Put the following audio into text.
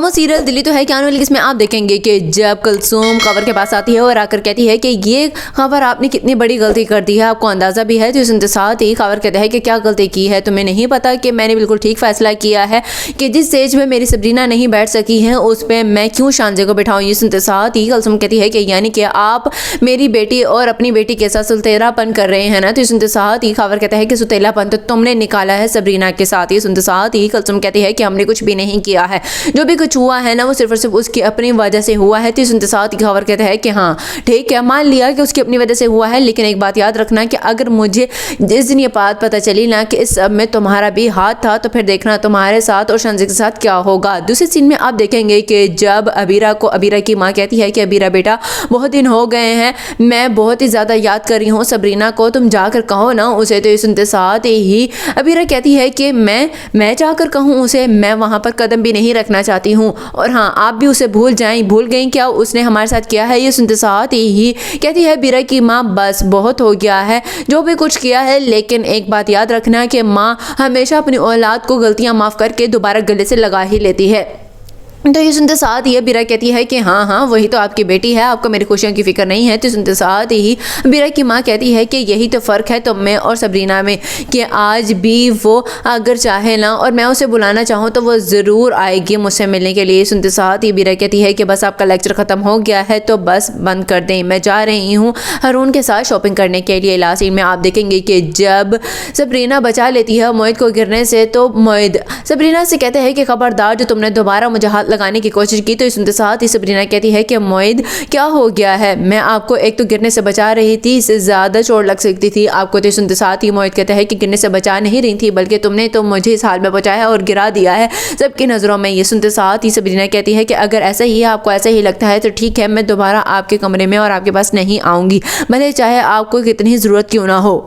वो सीरियल दिल्ली तो है क्या वाली, इसमें आप देखेंगे कि जब कुलसूम खबर के पास आती है और आकर कहती है कि ये खबर आपने कितनी बड़ी गलती कर दी है, आपको अंदाजा भी है। तो सुनते साथ ही खबर कहते हैं कि क्या गलती की है, तुम्हें नहीं पता कि मैंने बिल्कुल ठीक फैसला किया है कि जिस स्टेज पे मेरी सबरीना नहीं बैठ सकी है उस पर मैं क्यों शानजे को बिठाऊं। ये सुनते साथ ही कुलसूम कहती है कि यानी कि आप मेरी बेटी और अपनी बेटी के साथ सुतेलापन कर रहे हैं ना। तो सुनते साथ ही खबर कहता है कि सुतेलापन तो तुमने निकाला है सबरीना के साथ। ही सुनते साथ ही कुलसूम कहती है कि हमने कुछ भी नहीं किया है, जो भी कुछ हुआ है ना वो सिर्फ और सिर्फ उसकी अपनी वजह से हुआ है। तो सुनते साथ ही खबर कहता है कि हाँ ठीक है, मान लिया कि उसकी अपनी वजह से हुआ है, लेकिन एक बात याद रखना कि अगर मुझे जिस दिन ये बात पता चली ना कि इस सब में तुम्हारा भी हाथ था तो फिर देखना तुम्हारे साथ और शानजे के साथ क्या होगा। दूसरे सीन में आप देखेंगे कि जब अबीरा को अबीरा की माँ कहती है कि अबीरा बेटा बहुत दिन हो गए हैं, मैं बहुत ही ज़्यादा याद कर रही हूँ सबरीना को, तुम जाकर कहो ना उसे। तो ये सुनते साथ ही अबीरा कहती है कि मैं जाकर कहूँ उसे, मैं वहाँ पर कदम भी नहीं रखना चाहती हूँ, और हाँ आप भी उसे भूल गई क्या उसने हमारे साथ किया है। ये सुनते साथ ही कहती है अबीरा की माँ बस बहुत हो गया है जो भी कुछ किया है, लेकिन एक बात याद रखना कि माँ हमेशा अपनी औलाद को गलतियाँ माफ़ करके दोबारा गले से लगा ही लेती है। तो ये सुनते साथ ही बीरा कहती है कि हाँ वही तो आपकी बेटी है, आपको मेरी खुशियों की फिक्र नहीं है। तो सुनते साथ ही बीरा की माँ कहती है कि यही तो फ़र्क है तुम में और सबरीना में कि आज भी वो अगर चाहे ना और मैं उसे बुलाना चाहूँ तो वो ज़रूर आएगी मुझसे मिलने के लिए। सुनते साथ ही बीरा कहती है कि बस आपका लेक्चर ख़त्म हो गया है तो बस बंद कर दें, मैं जा रही हूँ हारून के साथ शॉपिंग करने के लिए। लास्ट सीन में आप देखेंगे कि जब सबरीना बचा लेती है मोहित को गिरने से तो मोहित सबरीना से कहते हैं कि खबरदार जो तुमने दोबारा मुझे हाथ लगाने की कोशिश की। तो सुनते साथ ही सबरीना कहती है कि मोहित क्या हो गया है, मैं आपको एक तो गिरने से बचा रही थी, इससे ज़्यादा चोट लग सकती थी आपको। तो सुनते साथ ही मोहित कहता है कि गिरने से बचा नहीं रही थी बल्कि तुमने तो मुझे इस हाल में बचाया और गिरा दिया है सबकी नज़रों में। ये सुनते साथ ही सबरीना कहती है कि अगर ऐसा ही है, आपको ऐसा ही लगता है तो ठीक है, मैं दोबारा आपके कमरे में और आपके पास नहीं आऊँगी, भले चाहे आपको कितनी ज़रूरत क्यों ना हो।